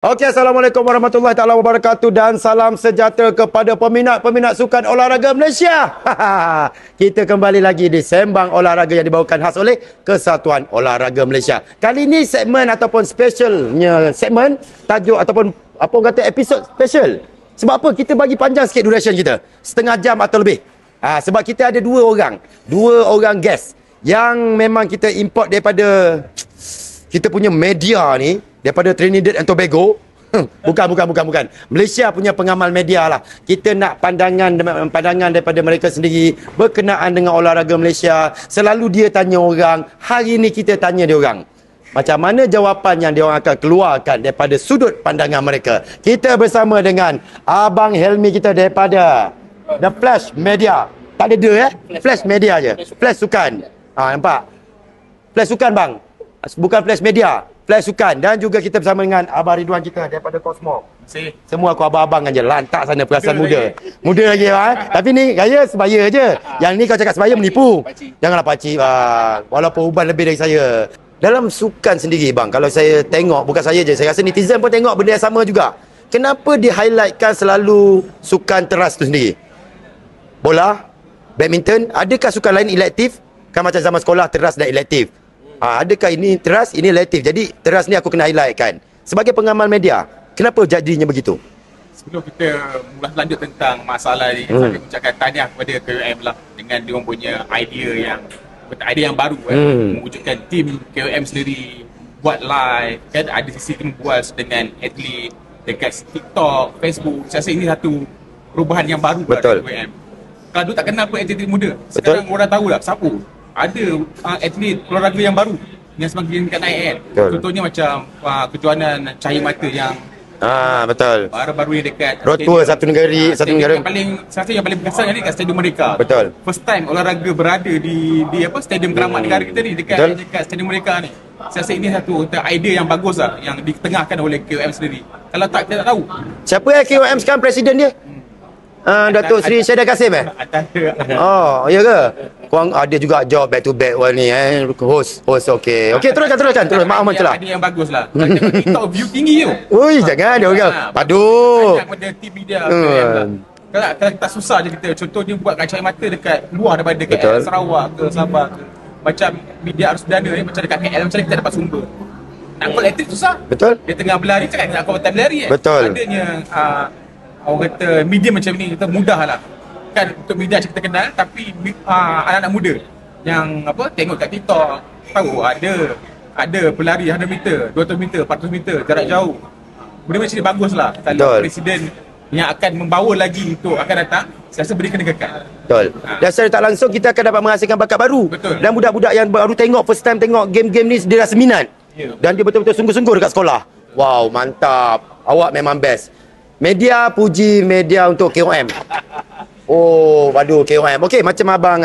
Okey, Assalamualaikum warahmatullahi taala wabarakatuh dan salam sejahtera kepada peminat-peminat sukan olahraga Malaysia. Kita kembali lagi di Sembang Olahraga yang dibawakan khas oleh Kesatuan Olahraga Malaysia. Kali ini segmen ataupun specialnya segmen tajuk ataupun apa orang kata episod special. Sebab apa? Kita bagi panjang sikit duration kita. Setengah jam atau lebih. Sebab kita ada dua orang guest yang memang kita import daripada kita punya media ni, daripada Trinidad and Tobago. Bukan. Malaysia punya pengamal media lah. Kita nak pandangan daripada mereka sendiri berkenaan dengan olahraga Malaysia. Selalu dia tanya orang, hari ni kita tanya dia orang. Macam mana jawapan yang dia orang akan keluarkan daripada sudut pandangan mereka. Kita bersama dengan Abang Helmi kita daripada The Flash Media. Tak ada Flash Media je. Flash Sukan. Nampak? Flash Sukan bang. Bukan Flash Media, Flash Sukan. Dan juga kita bersama dengan Abang Ridwan kita daripada Cosmo. Semua aku abang-abang je, lantak sana perasan muda. Muda lagi Tapi ni gaya sebaya je. Yang ni kau cakap sebaya menipu. Janganlah pakcik bang. Walaupun uban lebih dari saya. Dalam sukan sendiri bang, kalau saya tengok, bukan saya je, saya rasa netizen pun tengok benda yang sama juga. Kenapa di-highlightkan selalu sukan teras tu sendiri? Bola, badminton, adakah sukan lain elektif? Kan macam zaman sekolah teras dan elektif. Adakah ini teras, ini elektif? Jadi teras ni aku kena highlightkan. Sebagai pengamal media, kenapa jadinya begitu? Sebelum kita mula lanjut tentang masalah ni, saya ucapkan tahniah kepada KOM lah dengan dia punya idea yang baru mewujudkan tim KOM sendiri buat live kan, ada sistem bual dengan atlet dekat TikTok, Facebook. Saya rasa ini satu perubahan yang baru pada KOM. Kalau dulu tak kenal pun atlet muda, sekarang orang tahu lah siapa. Ada atlet olahraga yang baru yang semakin dekat naik kan. Contohnya macam kejohanan cahaya mata yang betul. Baru-baru ni dekat Road Tour satu negara. Yang paling berkesan ni dekat Stadium Merdeka. Betul. First time olahraga berada di Stadium Keramat Negara kita ni dekat Stadium Merdeka ni. Saya rasa ini satu idea yang bagus lah yang ditengahkan oleh KOM sendiri. Kalau tak, kita tak tahu. Siapa KOM sekarang presiden dia? Datuk Seri Syeda Kasim Oh, ya ke? Korang ada juga job back to back ni host okey. Okey, teruskan. Maaf mencelah. Ada yang bagus lah. TikTok view tinggi tu. Ui, jangan dia orang. Padu. Banyak benda tim media. Kalau tak susah je kita. Contohnya buat kacau mata dekat luar daripada dekat Sarawak ke Sabah ke. Macam media arus perdana ni macam dekat KL macam kita dapat sumber. Nak call atlet susah. Betul. Dia tengah berlari cakap nak call time berlari Betul. Adanya orang kata media macam ni kita mudah lah kan untuk media kita kenal, tapi anak-anak muda yang tengok kat TikTok tahu ada pelari 100 meter, 200 meter, 400 meter jarak jauh. Benda macam ni bagus lah kalau presiden yang akan membawa lagi untuk akan datang, saya rasa beri kenegakan. Betul. Dan secara tak langsung kita akan dapat menghasilkan bakat baru. Betul. Dan budak-budak yang baru tengok, first time tengok game-game ni, dia rasa minat. Dan dia betul-betul sungguh-sungguh dekat sekolah. Wow, mantap. Awak memang best. Media puji media untuk KOM. Oh, waduh KOM. Okey, macam abang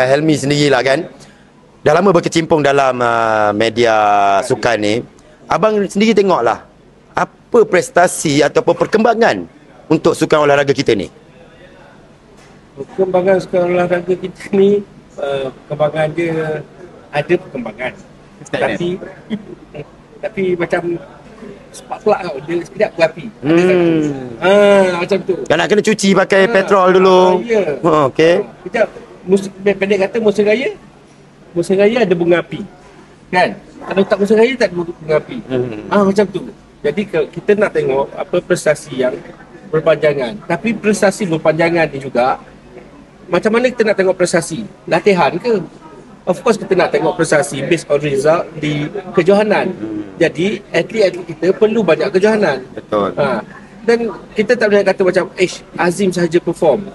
Helmi sendirilah kan. Dah lama berkecimpung dalam media sukan ni. Abang sendiri tengoklah apa prestasi ataupun perkembangan untuk sukan olahraga kita ni. Perkembangan sukan olahraga kita ni perkembangan dia ada perkembangan. Tapi macam sepak pelak tau, dia sekejap berapi. Macam tu. Kan nak kena cuci pakai petrol dulu. Ya. Okey. Sekejap, pendek kata musim raya ada bunga api. Kan? Kalau tak musim raya tak ada bunga api. Macam tu. Jadi kita nak tengok apa prestasi yang berpanjangan. Tapi prestasi berpanjangan ni juga, macam mana kita nak tengok prestasi? Latihan ke? Of course kita nak tengok prestasi based on result di kejohanan. Jadi atlet-atlet kita perlu banyak kejohanan. Betul. Dan kita tak boleh kata macam Azim sahaja perform.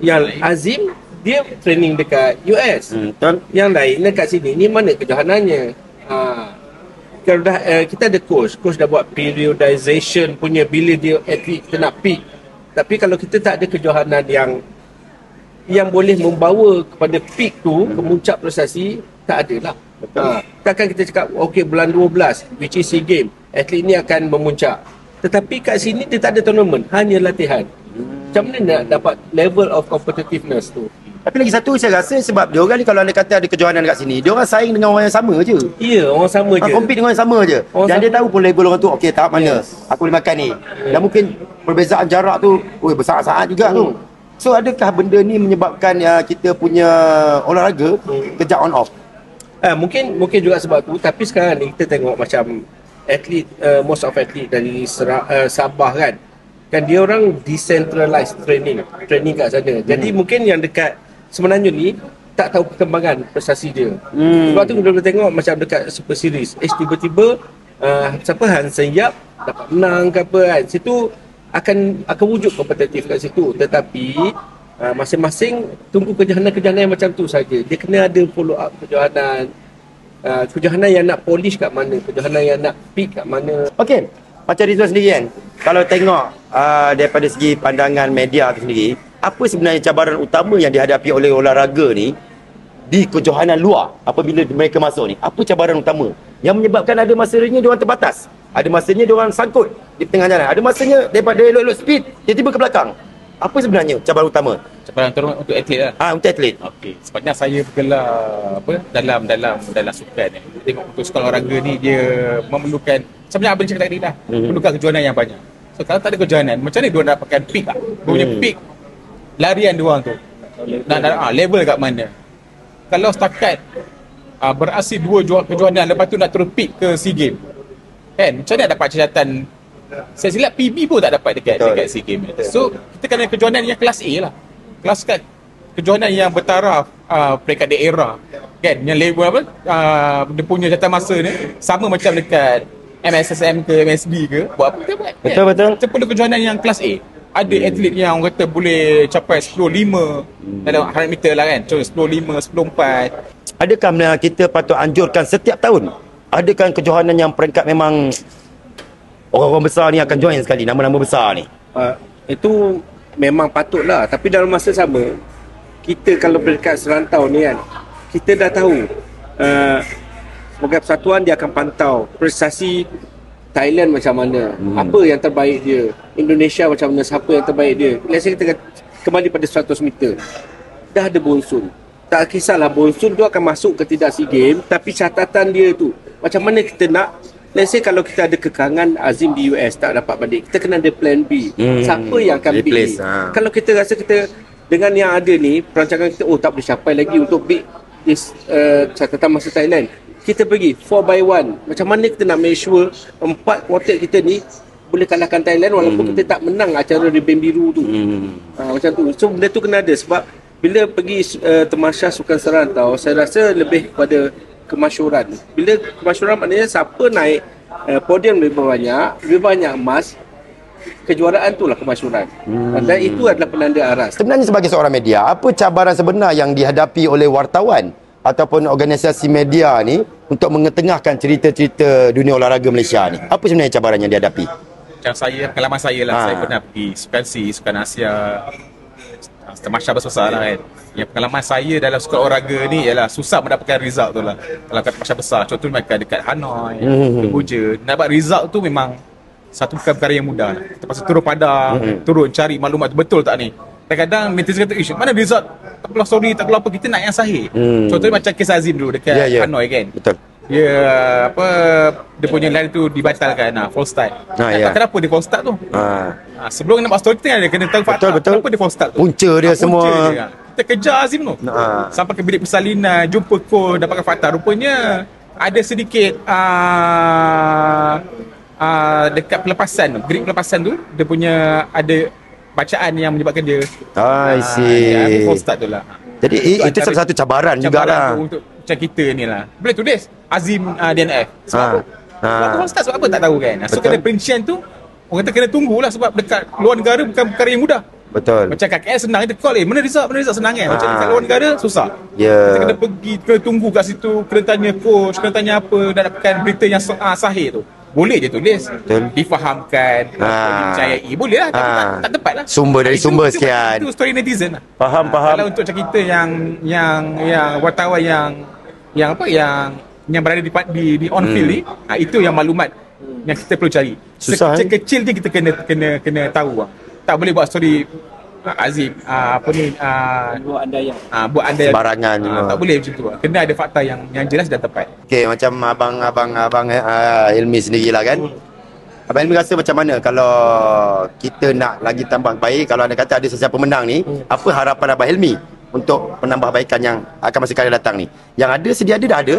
Yang Azim dia training dekat US. Betul. Yang lain dekat sini ni mana kejohanannya? Kalau dah kita ada coach dah buat periodization punya bila dia atlet kita nak peak. Tapi kalau kita tak ada kejohanan yang boleh membawa kepada peak tu, kemuncak prestasi, tak ada lah. Takkan kita cakap bulan 12 which is SEA Games, atlet ni akan memuncak. Tetapi kat sini dia tak ada tournament, hanya latihan. Macam mana nak dapat level of competitiveness tu? Tapi lagi satu saya rasa sebab dia orang ni kalau anda kata ada kejohanan kat sini, dia orang saing dengan orang yang sama je. Ya, orang sama je. Compete dengan orang yang sama je. Orang Dan sama. dia tahu pun level orang tu, okey tahap mana aku boleh makan ni. Dan mungkin perbezaan jarak tu, besar sangat juga tu. So adakah benda ni menyebabkan kita punya olahraga kejap on off? Mungkin juga sebab tu, tapi sekarang ni kita tengok macam atlet, most of atlet dari Sabah kan dia orang decentralized training kat sana. Jadi mungkin yang dekat sebenarnya ni tak tahu perkembangan prestasi dia. Sebab tu kita boleh tengok macam dekat Super Series, tiba-tiba siapa Hansen Yap dapat menang ke apa kan. Situ akan wujud kompetitif kat situ. Tetapi masing-masing tunggu kejohanan-kejohanan macam tu saja. Dia kena ada follow up kejohanan. Kejohanan yang nak polish kat mana, kejohanan yang nak peak kat mana. Okey, macam Rizwan sendiri kan, kalau tengok daripada segi pandangan media tu sendiri, apa sebenarnya cabaran utama yang dihadapi oleh olahraga ni di kejohanan luar apabila mereka masuk ni? Apa cabaran utama yang menyebabkan ada masanya diorang terbatas, ada masanya diorang sangkut di tengah jalan, ada masanya daripada elok-elok speed tiba-tiba ke belakang? Apa sebenarnya cabaran utama? Cabaran utama untuk atlet lah. Untuk atlet. Okey, sebabnya saya bergelar dalam sukan ni. Tengok untuk sekolah olahraga ni dia memerlukan, sebenarnya abang cakap tadi lah, memerlukan kejohanan yang banyak. So kalau tak ada kejohanan, macam mana diorang dapatkan peak lah? Dia punya peak larian diorang tu. Level kat mana? Kalau setakat beraksi 2 kejohanan lepas tu nak terus peak ke SEA Games, kan? Macam mana dapat catatan? Saya silap PB pun tak dapat dekat SEA Games. So kita kena kejohanan yang kelas A lah. Kelas kan kejohanan yang bertaraf peringkat daerah, kan? Yang level apa? Dia punya catatan masa ni sama macam dekat MSSM ke MSD ke, buat apa kita buat? Betul. Kita perlu kejohanan yang kelas A. Ada atlet yang orang kata boleh capai 10.5 dalam 100 meter lah kan. Contoh 10.5, 10.4. Adakah kita patut anjurkan setiap tahun adakan kejohanan yang peringkat memang orang-orang besar ni akan join sekali, nama-nama besar ni? Itu memang patutlah, tapi dalam masa sama kita kalau peringkat serantau ni kan, kita dah tahu sebagai persatuan dia akan pantau prestasi Thailand macam mana, apa yang terbaik dia, Indonesia macam mana, siapa yang terbaik dia. Let's say kita kembali pada 100 meter, dah ada Bonsun, tak kisahlah Bonsun tu akan masuk ke tidak SEA Games, tapi catatan dia tu macam mana kita nak. Let's say kalau kita ada kekangan Azim di US tak dapat balik, kita kena ada plan B. Siapa yang akan beat? Kalau kita rasa kita dengan yang ada ni, perancangan kita tak boleh capai lagi untuk beat this catatan masa Thailand, kita pergi 4x1. Macam mana kita nak make sure 4 quartet kita ni boleh kalahkan Thailand walaupun kita tak menang acara Rebeng Biru tu. Macam tu. So benda tu kena ada, sebab bila pergi Tamasya Sukan Serantau, saya rasa lebih kepada kemasyuran. Bila kemasyuran maknanya siapa naik podium lebih banyak emas, kejuaraan itulah kemasyuran. Dan itu adalah penanda aras. Sebenarnya sebagai seorang media, apa cabaran sebenar yang dihadapi oleh wartawan ataupun organisasi media ni untuk mengetengahkan cerita-cerita dunia olahraga Malaysia ni? Apa sebenarnya cabaran yang dihadapi? Macam saya, pengalaman saya lah, saya pernah pergi Sukan C, Sukan Asia, Tamasya besar lah kan. Yang pengalaman saya dalam sukan olahraga ni ialah susah mendapatkan result tu lah. Kalau kat Tamasya besar, contoh mereka dekat Hanoi, Kamboja, dapat result tu memang satu bukan perkara yang mudah. Kita pasal turun padang, turun cari maklumat tu betul tak ni. Kadang-kadang netizen kata, mana result, tak perlu story, tak perlu apa, kita nak yang sahih. Contohnya macam kes Azim dulu dekat Hanoi kan. Betul. Dia punya lari tu dibatalkan, false start. Kenapa dia false start tu? Sebelum nak buat story kita kena tahu fakta. Kenapa dia false start tu? Punca dia semua. Kita kejar Azim tu. Sampai ke bilik persalinan, jumpa coach, dapatkan fakta. Rupanya ada sedikit dekat pelepasan tu, grip pelepasan tu, dia punya ada bacaan yang menyebabkan dia false start tu lah. Jadi itu salah satu cabaran jugalah untuk macam kita ni lah. Boleh tulis Azim DNF. Sebab apa false start, sebab apa tak tahu kan. So kena perincian tu orang kata kena tunggulah, sebab dekat luar negara bukan perkara yang mudah. Betul. Macam KL senang, kita call mana result senang kan. Macam dekat luar negara susah. Kita kena pergi, kena tunggu kat situ, kena tanya coach, kena tanya apa, dan dapatkan berita yang sahih tu. Boleh je tulis, difahamkan, dipercayai, boleh lah, tapi tak tepat lah. Sumber dari sumber sekian. Itu story netizen lah. Faham. Kalau untuk macam kita yang wartawan yang berada di on field ni, itu yang maklumat yang kita perlu cari. Susah, Sekecil je kita kena tahu lah. Tak boleh buat story Azim apa ni Buat anda yang buat anda Sembarangan semua. tak boleh macam tu. Kena ada fakta yang jelas dan tepat. Okey, macam abang Hilmi sendirilah kan. Abang Hilmi rasa macam mana kalau kita nak lagi tambah baik, kalau anda kata ada sesiapa pemenang ni, apa harapan Abang Hilmi untuk penambahbaikan yang akan masa kali datang ni? Yang ada sedia ada dah ada,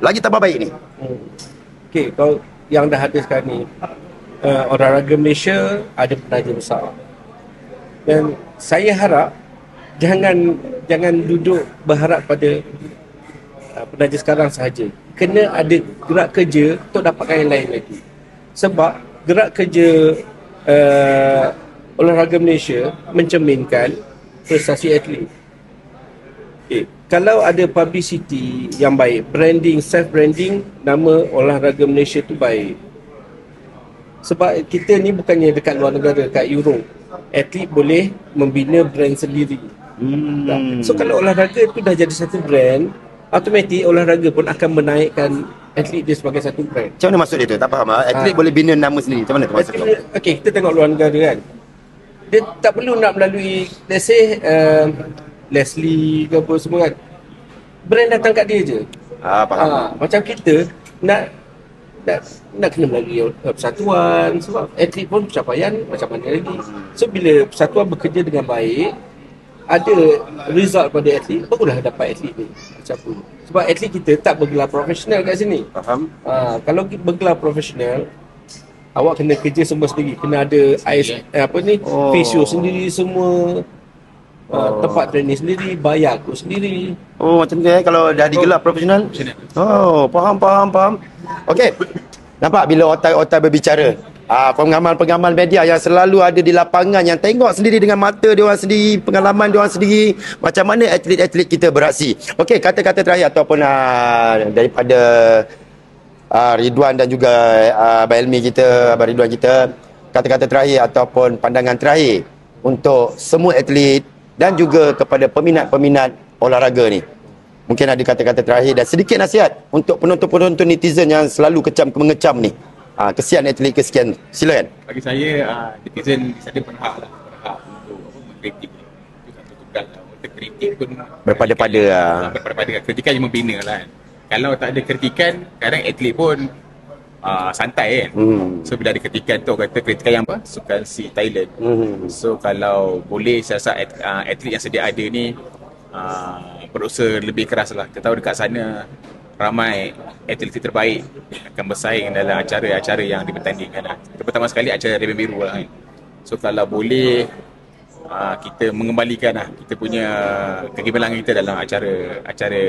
lagi tambah baik ni. Okey, kalau yang dah ada sekarang ni, olahraga Malaysia ada penaja besar. Dan saya harap jangan duduk berharap pada penaja sekarang sahaja. Kena ada gerak kerja untuk dapatkan yang lain lagi. Sebab gerak kerja olahraga Malaysia mencerminkan prestasi atlet. Okay. Kalau ada publicity yang baik, branding, self-branding, nama olahraga Malaysia tu baik. Sebab kita ni bukannya dekat luar negara, kat Europe. Atlet boleh membina brand sendiri. So kalau olahraga tu dah jadi satu brand, automatik olahraga pun akan menaikkan atlet dia sebagai satu brand. Macam mana maksud dia tu? Tak faham. Atlet boleh bina nama sendiri. Macam mana tu maksud tu? Okey, kita tengok luar negara kan. Dia tak perlu nak melalui, let's say Leslie ke apa semua kan. Brand datang kat dia je. Faham. Macam kita nak kena melalui persatuan, sebab atlet pun pencapaian macam mana lagi. So bila persatuan bekerja dengan baik, ada result pada atlet, barulah dapat atlet ni macam tu. Sebab atlet kita tak bergelar profesional kat sini. Faham. Kalau bergelar profesional, awak kena kerja semua sendiri, kena ada physio sendiri semua, tempat training sendiri, bayar aku sendiri. Macam tu kalau dah digelar profesional. Faham. Okey. Nampak bila otai-otai berbicara. Pengamal-pengamal media yang selalu ada di lapangan, yang tengok sendiri dengan mata dia orang sendiri, pengalaman dia orang sendiri, macam mana atlet-atlet kita beraksi. Okey, kata-kata terakhir ataupun daripada Ridwan dan juga Abang Hilmi kita, Abang Ridwan kita, kata-kata terakhir ataupun pandangan terakhir untuk semua atlet dan juga kepada peminat-peminat olahraga ni. Mungkin ada kata-kata terakhir dan sedikit nasihat untuk penonton-penonton netizen yang selalu mengecam ni. Kesian atlet, kesian. Silakan. Bagi saya netizen di sana berhak untuk mengkritik. Itu satu tugas lah. Untuk kritik pun Berpada-pada berpada kritikan yang membina lah kan. Kalau tak ada kritikan, kadang atlet pun santai kan. So bila ada kritikan tu, kata kritikan yang sukan si Thailand. So kalau boleh saya rasa atlet yang sedia ada ni berusaha lebih keras lah. Kita tahu dekat sana ramai atlet terbaik akan bersaing dalam acara-acara yang dipertandingkan lah. Terutama sekali acara Rebel Biru lah kan. So kalau boleh kita mengembalikan lah kita punya kegemilangan kita dalam acara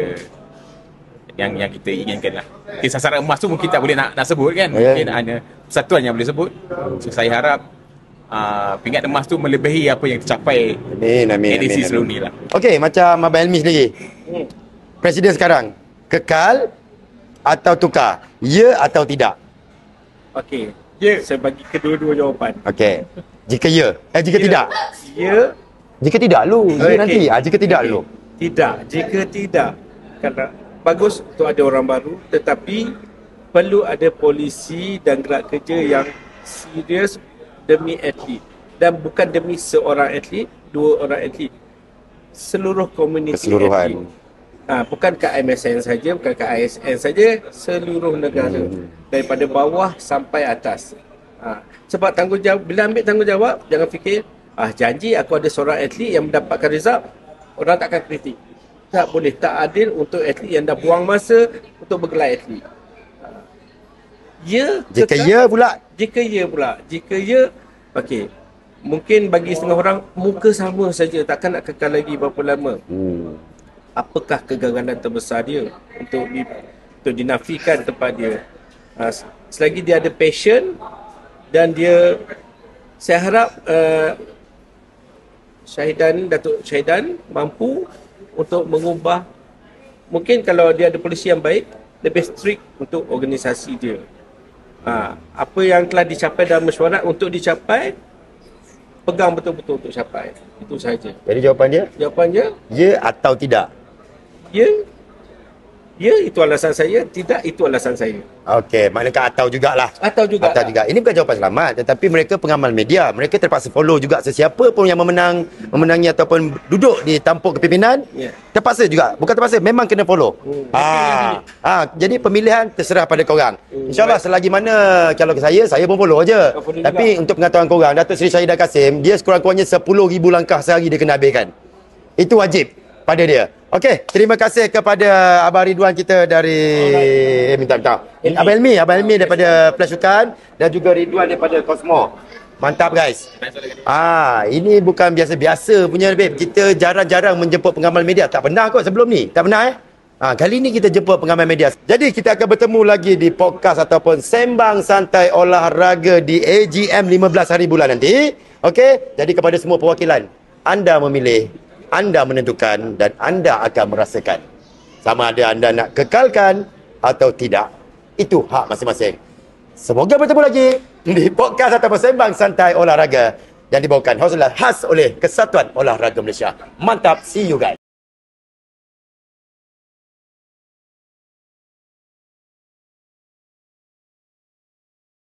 yang kita inginkan lah. Okay, sasaran emas tu mungkin tak boleh nak sebut kan. Mungkin hanya persatuan yang boleh sebut. So saya harap pingat emas tu melebihi apa yang tercapai edisi sebelum ni lah. Okey, macam Abang Hilmi sendiri. Presiden sekarang kekal atau tukar? Ya atau tidak? Okey, ya, saya bagi kedua-dua jawapan. Okey. Jika ya, jika tidak. Ya. Jika tidak lu, nanti. Jika tidak lu. Tidak, jika tidak. Kerana bagus untuk ada orang baru, tetapi perlu ada polisi dan gerak kerja yang serius demi atlet. Dan bukan demi seorang atlet, dua orang atlet. Seluruh komuniti keseluruhan. Bukan kat MSN saja, bukan kat ISN saja, seluruh negara. Daripada bawah sampai atas. Sebab tanggungjawab, bila ambil tanggungjawab, jangan fikir, janji aku ada seorang atlet yang mendapatkan result, orang takkan kritik. Tak boleh, tak adil untuk atlet yang dah buang masa untuk bergelar atlet. Ya, jika ya pula. Jika ya pula. Jika ya, okey. Mungkin bagi setengah orang, muka sama saja, takkan nak kekal lagi berapa lama. Apakah kegagalan terbesar dia untuk dinafikan tempat dia? Selagi dia ada passion dan dia, saya harap Datuk Syahidan mampu untuk mengubah. Mungkin kalau dia ada polisi yang baik, lebih strict untuk organisasi dia. Apa yang telah dicapai dalam mesyuarat untuk dicapai, pegang betul-betul untuk capai. Itu sahaja. Jadi jawapan dia? Jawapannya ya atau tidak? Ya. Ya, itu alasan saya. Tidak, itu alasan saya. Okey, maknanya atau jugalah. Atau juga Atau juga. Ini bukan jawapan selamat, tetapi mereka pengamal media. Mereka terpaksa follow juga sesiapa pun yang memenangi ataupun duduk di tampuk kepimpinan. Ya. Terpaksa juga. Bukan terpaksa, memang kena follow. Jadi pemilihan terserah pada korang. InsyaAllah selagi mana kalau saya pun follow aja. Follow Tapi untuk pengetahuan korang, Datuk Seri Syahidah Kasim, dia sekurang-kurangnya 10,000 langkah sehari dia kena habiskan. Itu wajib pada dia. Okey, terima kasih kepada Abang Ridwan kita dari minta. Abang Elmi daripada Flash Sukan dan juga Ridwan daripada Cosmo. Mantap guys. Ini bukan biasa-biasa punya babe. Kita jarang-jarang menjemput pengamal media. Tak pernah kot sebelum ni. Tak pernah kali ni kita jemput pengamal media. Jadi kita akan bertemu lagi di podcast ataupun sembang santai olahraga di AGM 15 hari bulan nanti. Okey, jadi kepada semua perwakilan, anda memilih, anda menentukan dan anda akan merasakan sama ada anda nak kekalkan atau tidak. Itu hak masing-masing. Semoga bertemu lagi di podcast atau sembang santai olahraga yang dibawakan khas oleh Kesatuan Olahraga Malaysia. Mantap, see you guys.